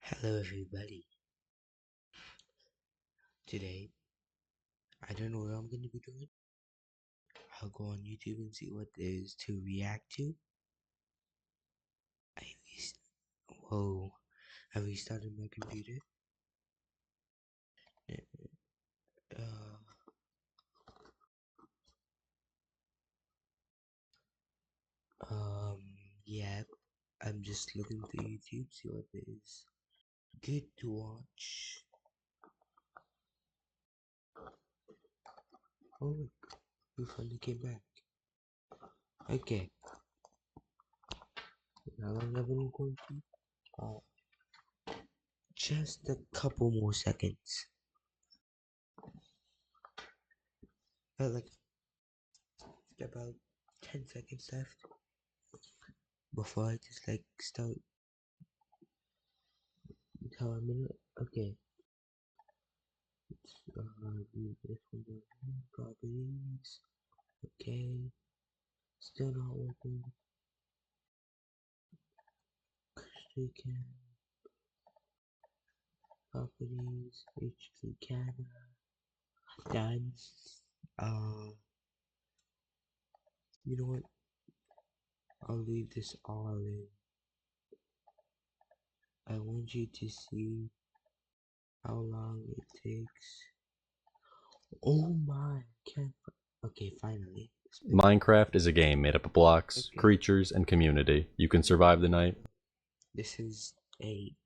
Hello everybody. Today, I don't know what I'm going to be doing. I'll go on YouTube and see what there is to react to. Whoa, I restarted my computer. Yeah, I'm just looking through YouTube, see what there is good to watch. Oh look, we finally came back. Okay. Now I'm going to just a couple more seconds. Like about 10 seconds left before I just start. How a minute? Okay. This one properties. Okay. Still not working. Street cam. Properties. HQ camera. Done. You know what? I'll leave this all in. I want you to see how long it takes. Oh my, can't. Okay, finally. Minecraft is a game made up of blocks, creatures, and community. You can survive the night. This is an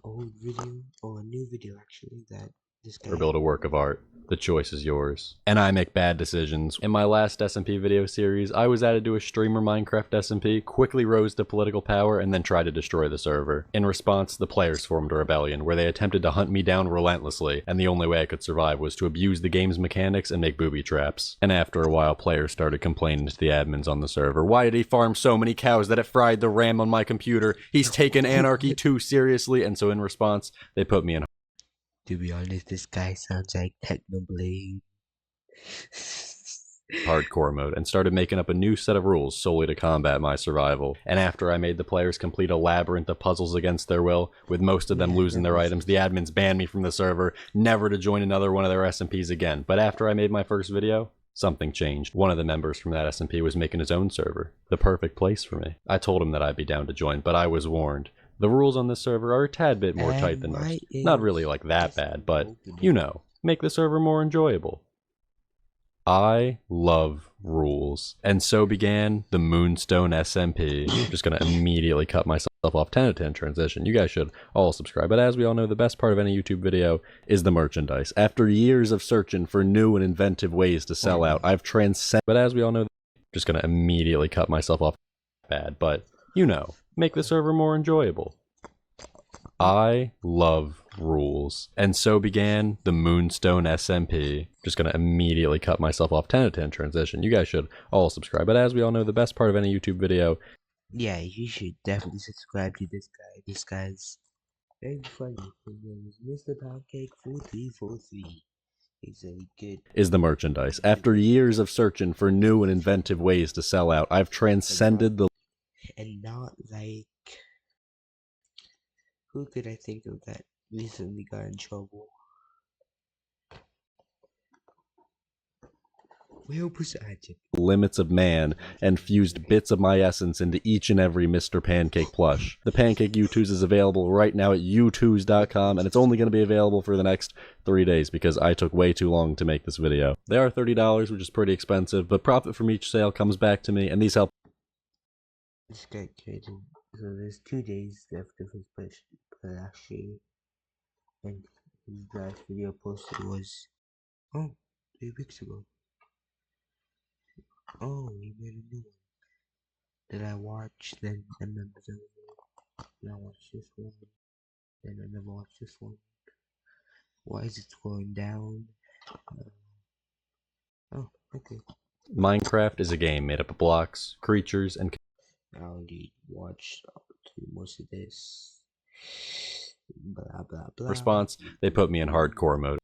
old video, or a new video actually, that this guy... Or build a work of art. The choice is yours. And I make bad decisions. In my last SMP video series, I was added to a Streamer Minecraft SMP, quickly rose to political power, and then tried to destroy the server. In response, the players formed a rebellion, where they attempted to hunt me down relentlessly, and the only way I could survive was to abuse the game's mechanics and make booby traps. And after a while, players started complaining to the admins on the server, "Why did he farm so many cows that it fried the RAM on my computer? He's taken anarchy too seriously," and so in response, they put me in. To be honest, this guy sounds like Technoblade. Hardcore mode and started making up a new set of rules solely to combat my survival. And after I made the players complete a labyrinth of puzzles against their will, with most of them losing their items, the admins banned me from the server, never to join another one of their SMPs again. But after I made my first video, something changed. One of the members from that SMP was making his own server, the perfect place for me. I told him that I'd be down to join, but I was warned. The rules on this server are a tad bit more tight than most. Not really like that bad, but, you know, make the server more enjoyable. I love rules. And so began the Moonstone SMP. I'm just gonna immediately cut myself off. 10 out of 10 transition. You guys should all subscribe. But as we all know, the best part of any YouTube video is the merchandise. After years of searching for new and inventive ways to sell out, I've transcended. But as we all know, just gonna immediately cut myself off. Bad, but, you know, make the server more enjoyable. I love rules. And so began the Moonstone SMP. Just gonna immediately cut myself off. 10 out of 10 transition. You guys should all subscribe. But as we all know, the best part of any YouTube video... Yeah, you should definitely subscribe to this guy. This guy's very funny. His name is mrpancake4343. He's very good. Is the merchandise. After years of searching for new and inventive ways to sell out, I've transcended the... And not like... Who could I think of that recently got in trouble? limits of man and fused bits of my essence into each and every Mr. Pancake plush. The Pancake U2s is available right now at u2s.com, and it's only going to be available for the next 3 days because I took way too long to make this video. They are $30, which is pretty expensive, but profit from each sale comes back to me, and these help. This guy created, so there's 2 days left of his push last year, and his last video posted was 3 weeks ago. Oh, he made a new one that I watched, then members of it. Then I watched this one, then I never watched this one. Why is it going down? Oh, okay. Minecraft is a game made up of blocks, creatures, and... I already watched most of this. Blah blah blah. Response, they put me in hardcore mode.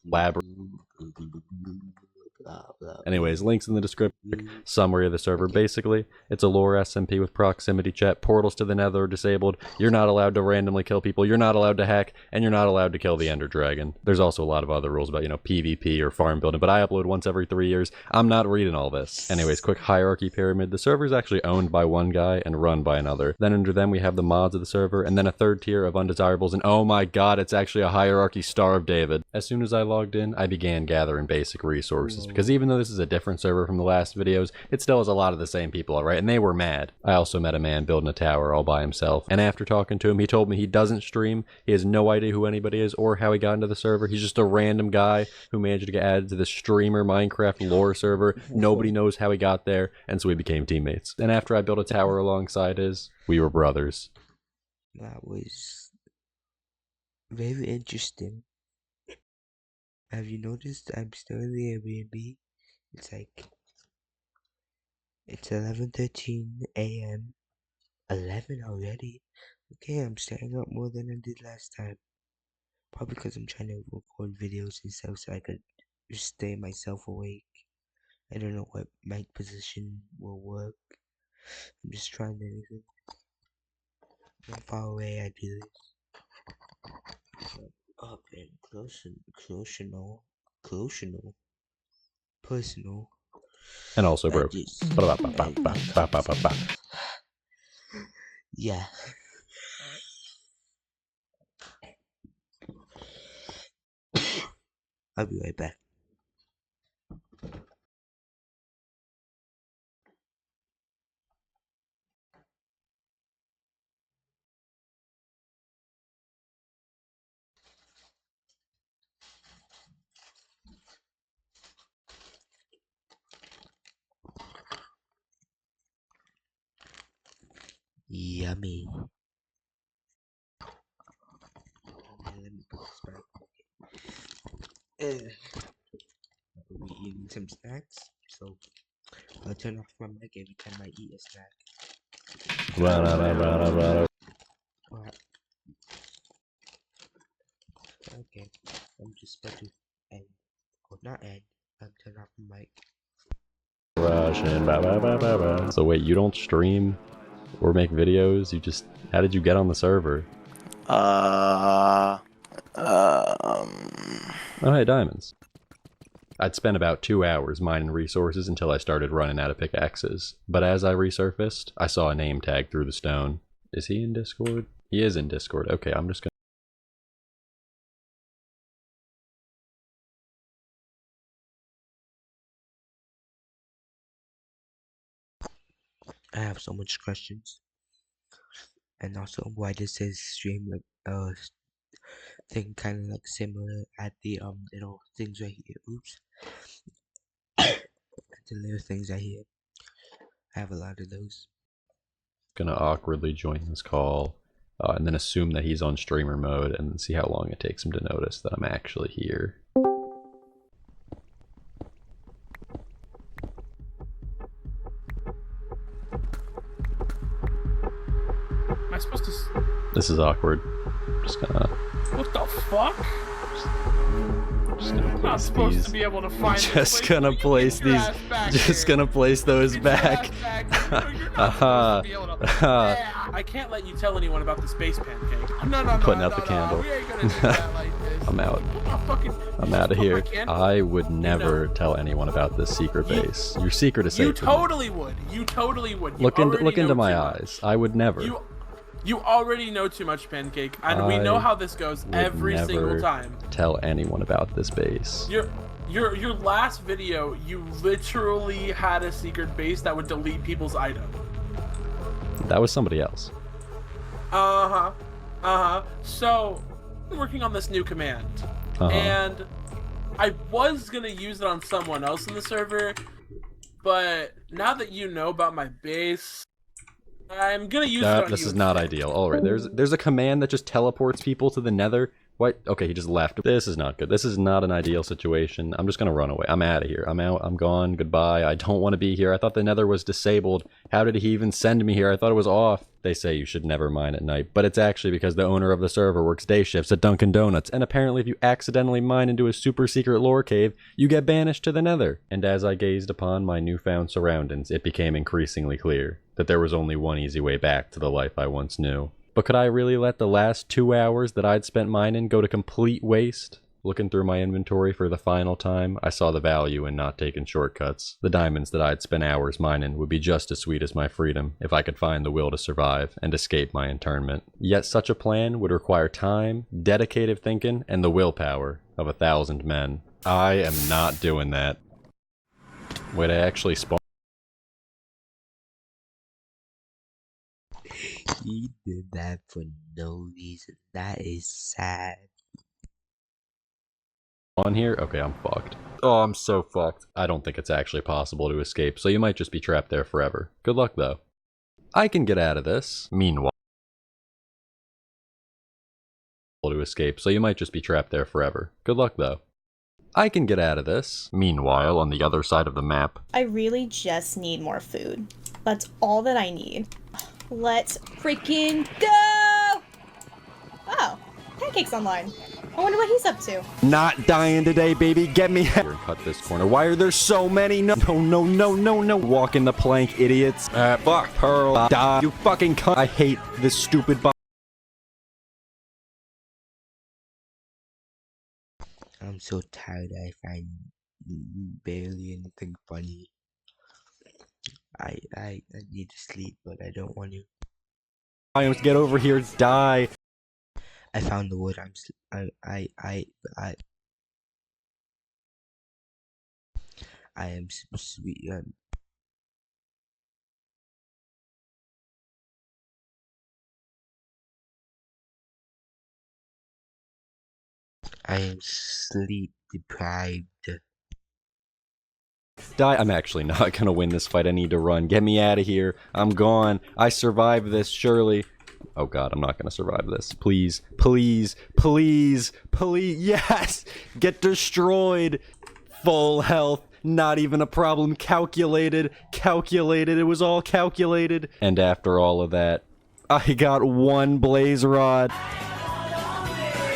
blah, blah. Anyways, links in the description. Summary of the server. Basically, it's a lore SMP with proximity chat. Portals to the nether are disabled. You're not allowed to randomly kill people. You're not allowed to hack. And you're not allowed to kill the ender dragon. There's also a lot of other rules about, PvP or farm building, but I upload once every 3 years. I'm not reading all this. Anyways, quick hierarchy pyramid. The server is actually owned by one guy and run by another. Then under them we have the mods of the server, and then a third tier of undesirables, and oh my god, it's actually a hierarchy Star of David. As soon as I logged in, I began gathering basic resources, because even though this is a different server from the last videos, it still has a lot of the same people, alright, and they were mad. I also met a man building a tower all by himself, and after talking to him, he told me he doesn't stream, he has no idea who anybody is or how he got into the server. He's just a random guy who managed to get added to the Streamer Minecraft lore server. Nobody knows how he got there, and so we became teammates. And after I built a tower alongside his, we were brothers. That was very interesting. Have you noticed I'm still in the Airbnb? It's 11:13 a.m. 11 already? Okay, I'm staying up more than I did last time. Probably because I'm trying to record videos and stuff so I could just stay myself awake. I don't know what mic position will work. I'm just trying anything. How far away I do this. Up and personal. And also broke. Yeah. I'll be right back. Yummy. Let me put this back. I'll be eating some snacks, so I'll turn off my mic every time I eat a snack. Alright. Okay, I'm just about to end, or not end, I'll turn off the mic. So wait, you don't stream or make videos? How did you get on the server? Oh, hey, diamonds. I'd spent about 2 hours mining resources until I started running out of pickaxes. But as I resurfaced, I saw a name tag through the stone. Is he in Discord? He is in Discord. Okay, I'm just gonna... I have so much questions. And also why this says stream thing kind of like similar at the little things right here. Oops. The little things right here. I have a lot of those. Gonna awkwardly join this call and then assume that he's on streamer mode and see how long it takes him to notice that I'm actually here. Am I supposed to... This is awkward. Just gonna... What the fuck? Just gonna I'm not place supposed these. to be able to find Just gonna place these. Just gonna place those back. I can't let you tell anyone about the space pancake. No, Putting out the candle. We ain't gonna do that like this. I'm out. I'm out of here. I would never tell anyone about this secret base. Your secret is safe. You totally would. You totally would. Look into my eyes. I would never. You already know too much, Pancake, and we know how this goes every single time. Tell anyone about this base. Your last video, you literally had a secret base that would delete people's items. That was somebody else. So, I'm working on this new command, and I was gonna use it on someone else in the server, but now that you know about my base, I'm gonna use it on you. This is not ideal. Alright, there's a command that just teleports people to the nether. What? Okay, he just left. This is not good. This is not an ideal situation. I'm just gonna run away. I'm out of here. I'm out. I'm gone. Goodbye. I don't want to be here. I thought the nether was disabled. How did he even send me here? I thought it was off. They say you should never mine at night, but it's actually because the owner of the server works day shifts at Dunkin' Donuts, and apparently if you accidentally mine into a super secret lore cave, you get banished to the nether. And as I gazed upon my newfound surroundings, it became increasingly clear that there was only one easy way back to the life I once knew. But could I really let the last 2 hours that I'd spent mining go to complete waste? Looking through my inventory for the final time, I saw the value in not taking shortcuts. The diamonds that I'd spent hours mining would be just as sweet as my freedom if I could find the will to survive and escape my internment. Yet such a plan would require time, dedicated thinking, and the willpower of 1,000 men. I am not doing that. Wait, I actually spawned. He did that for no reason. That is sad. On here? Okay, I'm fucked. Oh, I'm so fucked. I don't think it's actually possible to escape, so you might just be trapped there forever. Good luck, though. I can get out of this. Meanwhile, to escape, so you might just be trapped there forever. Good luck, though. I can get out of this. Meanwhile, on the other side of the map. I really just need more food. That's all that I need. Let's freaking go! Oh, Pancake's online. I wonder what he's up to. Not dying today, baby. Get me here and cut this corner. Why are there so many? No, no, no, no, no. Walking the plank, idiots. Fuck. Pearl. Die. You fucking cunt. I hate this stupid bot. I'm so tired. I find barely anything funny. I need to sleep, but I don't want to. Lions, get over here. Die. I found the wood. I am sweet. I am sleep deprived. Die. I'm actually not gonna win this fight. I need to run. Get me out of here. I'm gone. I survived this, surely. Oh god, I'm not gonna survive this. Please, please, please, please. Yes! Get destroyed. Full health. Not even a problem. Calculated. Calculated. It was all calculated. And after all of that, I got 1 blaze rod.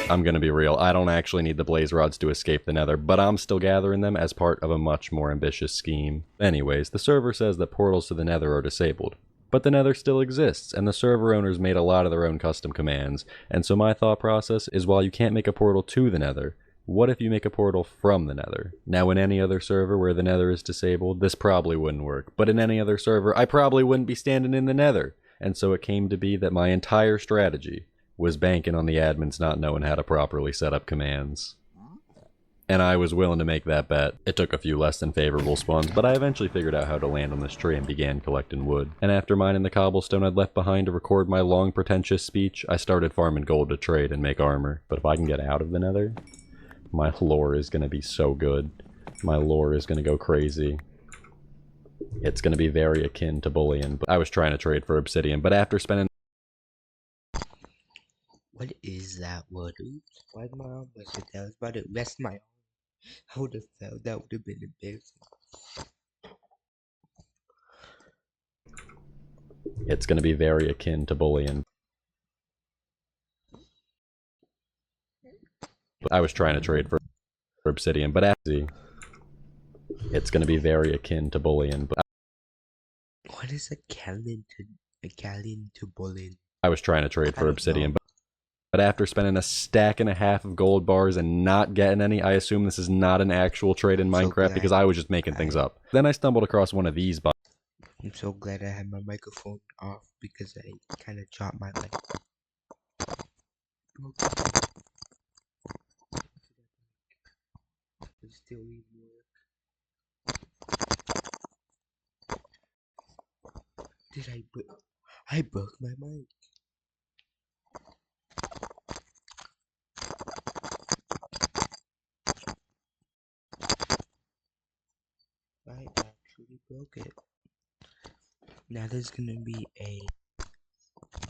I'm gonna be real, I don't actually need the blaze rods to escape the nether, but I'm still gathering them as part of a much more ambitious scheme. Anyways, the server says that portals to the nether are disabled, but the nether still exists, and the server owners made a lot of their own custom commands, and so my thought process is while you can't make a portal to the nether, what if you make a portal from the nether? Now in any other server where the nether is disabled, this probably wouldn't work, but in any other server, I probably wouldn't be standing in the nether, and so it came to be that my entire strategy was banking on the admins not knowing how to properly set up commands. And I was willing to make that bet. It took a few less than favorable spawns, but I eventually figured out how to land on this tree and began collecting wood. And after mining the cobblestone I'd left behind to record my long pretentious speech, I started farming gold to trade and make armor. But if I can get out of the nether, my lore is gonna be so good. My lore is gonna go crazy. It's gonna be very akin to bullion. But I was trying to trade for obsidian, but after spending What is that word? Oops, why my arm was it? I was about to rest my arm. I would have felt that would have been embarrassing. it's gonna be very akin to bullion. I was trying to trade for obsidian, but after it's gonna be very akin to bullion. But What is a galleon to bullion? I was trying to trade for obsidian, but after spending a stack and a half of gold bars and not getting any, I assume this is not an actual trade in Minecraft because I was just making things up. Then I stumbled across one of these bots. I'm so glad I had my microphone off because I kind of dropped my mic. Still need more. Did I broke my mic. I actually broke it. Now there's gonna be a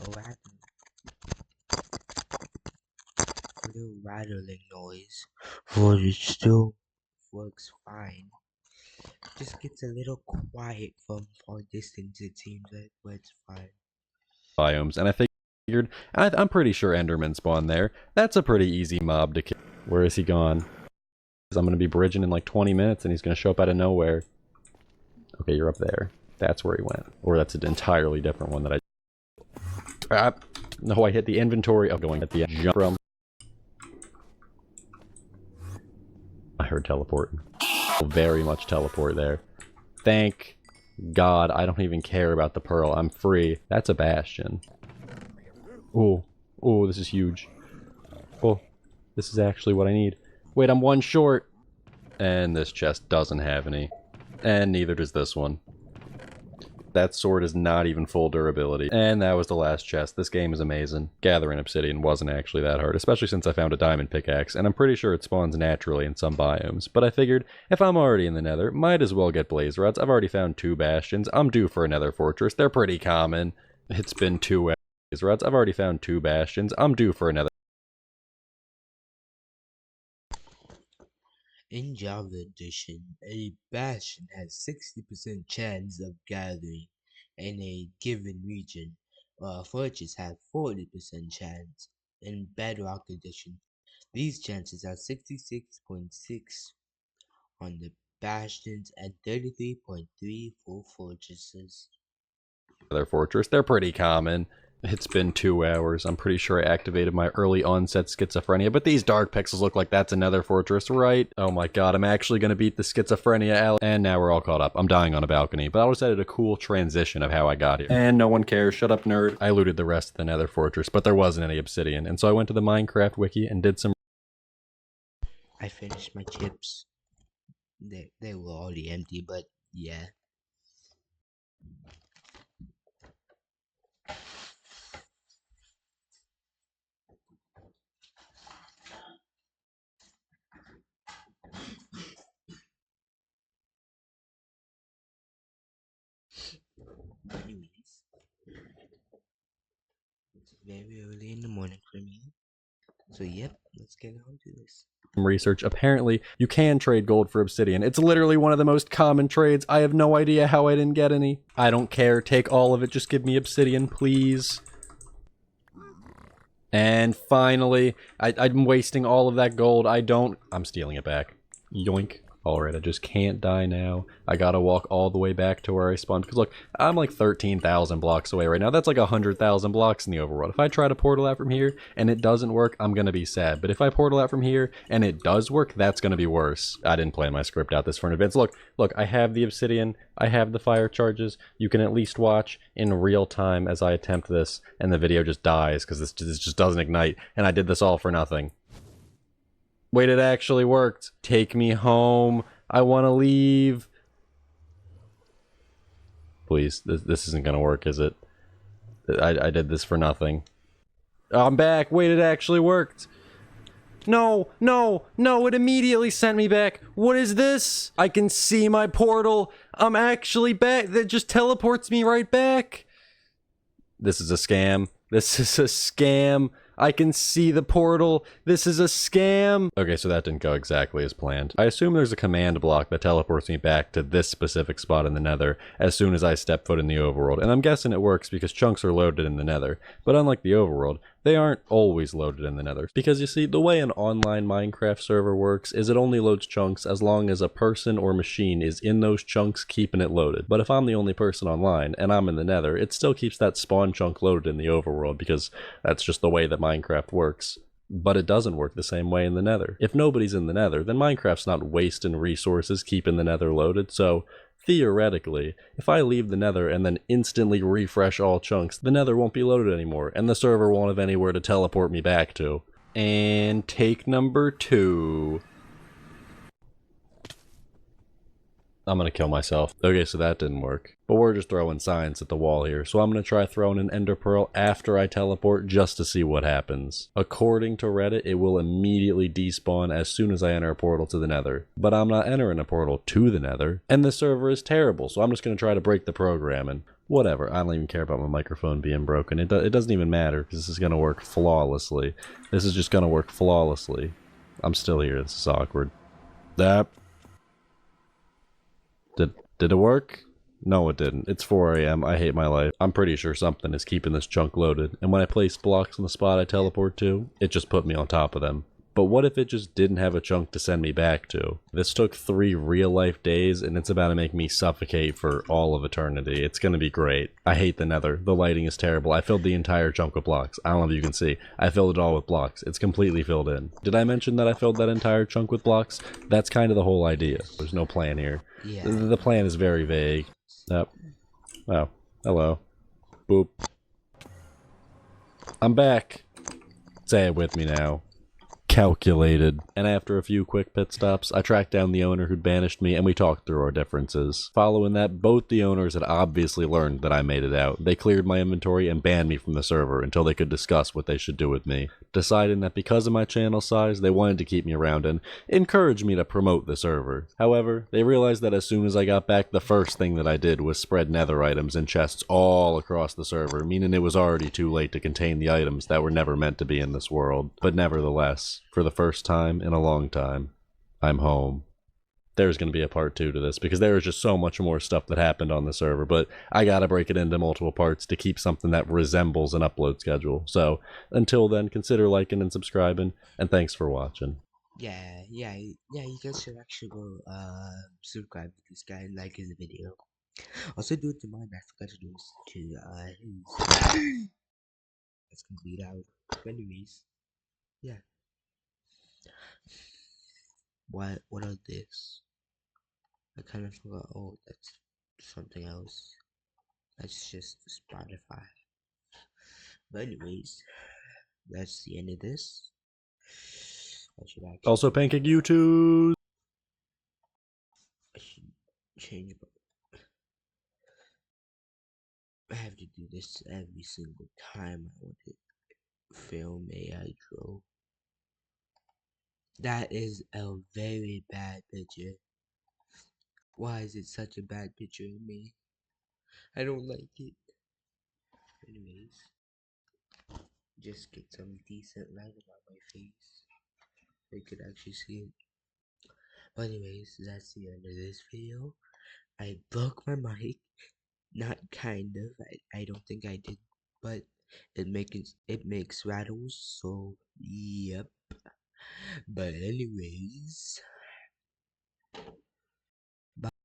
ladder. little rattling noise, but it still works fine. Just gets a little quiet from far distance, it seems like, but it's fine. Biomes, and I figured, I'm pretty sure Enderman spawn there. That's a pretty easy mob to kill. Where is he gone? I'm going to be bridging in like 20 minutes and he's going to show up out of nowhere. Okay, you're up there. That's where he went. Or that's an entirely different one that I... no, I hit the inventory of going at the jump from... I heard teleporting. Very much teleport there. Thank God, I don't even care about the pearl. I'm free. That's a bastion. Oh, oh, this is huge. Oh, this is actually what I need. Wait, I'm one short. And this chest doesn't have any. And neither does this one. That sword is not even full durability. And that was the last chest. This game is amazing. Gathering obsidian wasn't actually that hard, especially since I found a diamond pickaxe, and I'm pretty sure it spawns naturally in some biomes. But I figured, if I'm already in the nether, might as well get blaze rods. I've already found 2 bastions. I'm due for a nether fortress. They're pretty common. It's been 2 blaze rods. I've already found 2 bastions. I'm due for another. In Java Edition, a bastion has 60% chance of gathering in a given region, while fortresses have 40% chance. In Bedrock Edition, these chances are 66.6 on the bastions and 33.3 for fortresses. Their fortress. They're pretty common. It's been 2 hours. I'm pretty sure I activated my early onset schizophrenia, but these dark pixels look like that's another fortress, right? Oh my god, I'm actually gonna beat the schizophrenia, and now we're all caught up. I'm dying on a balcony, but I just added a cool transition of how I got here. And no one cares, shut up nerd. I looted the rest of the nether fortress, but there wasn't any obsidian, and so I went to the Minecraft wiki and did some... I finished my chips. They were already empty, but yeah. Anyways, it's very early in the morning for me. So yep, let's get on to this. Research. Apparently, you can trade gold for obsidian. It's literally one of the most common trades. I have no idea how I didn't get any. I don't care. Take all of it. Just give me obsidian, please. And finally, I'm wasting all of that gold. I'm stealing it back. Yoink. Alright, I just can't die now. I gotta walk all the way back to where I spawned. Because look, I'm like 13,000 blocks away right now. That's like 100,000 blocks in the overworld. If I try to portal out from here and it doesn't work, I'm gonna be sad. But if I portal out from here and it does work, that's gonna be worse. I didn't plan my script out this far in advance. Look, I have the obsidian. I have the fire charges. You can at least watch in real time as I attempt this. And the video just dies because this just doesn't ignite. And I did this all for nothing. Wait, it actually worked. Take me home. I want to leave. Please, this isn't going to work, is it? I did this for nothing. I'm back. Wait, it actually worked. No, no, no, it immediately sent me back. What is this? I can see my portal. I'm actually back. That just teleports me right back. This is a scam. This is a scam. I can see the portal. This is a scam. Okay, so that didn't go exactly as planned. I assume there's a command block that teleports me back to this specific spot in the nether as soon as I step foot in the overworld. And I'm guessing it works because chunks are loaded in the nether. But unlike the overworld, they aren't always loaded in the nether. Because you see, the way an online Minecraft server works is it only loads chunks as long as a person or machine is in those chunks keeping it loaded. But if I'm the only person online and I'm in the nether, it still keeps that spawn chunk loaded in the overworld because that's just the way that Minecraft works. But it doesn't work the same way in the nether. If nobody's in the nether, then Minecraft's not wasting resources keeping the nether loaded, so theoretically, if I leave the nether and then instantly refresh all chunks, the nether won't be loaded anymore, and the server won't have anywhere to teleport me back to. And take number 2. I'm gonna kill myself. Okay, so that didn't work. But we're just throwing science at the wall here, so I'm gonna try throwing an ender pearl after I teleport just to see what happens. According to Reddit, it will immediately despawn as soon as I enter a portal to the nether. But I'm not entering a portal to the nether, and the server is terrible, so I'm just gonna try to break the programming. Whatever, I don't even care about my microphone being broken. It doesn't even matter, because this is going to work flawlessly. This is just going to work flawlessly. I'm still here, this is awkward. That... Did it work? No, it didn't. It's 4 AM, I hate my life. I'm pretty sure something is keeping this chunk loaded, and when I place blocks on the spot I teleport to, it just put me on top of them. But what if it just didn't have a chunk to send me back to? This took 3 real-life days, and it's about to make me suffocate for all of eternity. It's gonna be great. I hate the nether. The lighting is terrible. I filled the entire chunk with blocks. I don't know if you can see. I filled it all with blocks. It's completely filled in. Did I mention that I filled that entire chunk with blocks? That's kind of the whole idea. There's no plan here. Yeah. The plan is very vague. Yep. Oh, hello. Boop. I'm back. Say it with me now. Calculated. And after a few quick pit stops, I tracked down the owner who'd banished me and we talked through our differences. Following that, both the owners had obviously learned that I made it out. They cleared my inventory and banned me from the server until they could discuss what they should do with me, deciding that because of my channel size, they wanted to keep me around and encourage me to promote the server. However, they realized that as soon as I got back, the first thing that I did was spread nether items in chests all across the server, meaning it was already too late to contain the items that were never meant to be in this world. But nevertheless, for the first time in a long time, I'm home. There's going to be a part 2 to this because there is just so much more stuff that happened on the server, but I gotta break it into multiple parts to keep something that resembles an upload schedule. So until then, consider liking and subscribing, and thanks for watching. Yeah, you guys should actually go subscribe to this guy and like his video. Also do it to mine. I forgot to do this to his. That's complete out. But anyways, yeah. What are this? I kind of forgot. Oh, that's something else. That's just Spotify. But anyways, that's the end of this. I should actually. Also, Pancake YouTube. I should change. I have to do this every single time I want to film a outro. That is a very bad picture. Why is it such a bad picture of me? I don't like it. Anyways, just get some decent light on my face. They could actually see it. But anyways, that's the end of this video. I broke my mic. Not kind of. I don't think I did, but it makes rattles. So yep. But anyways.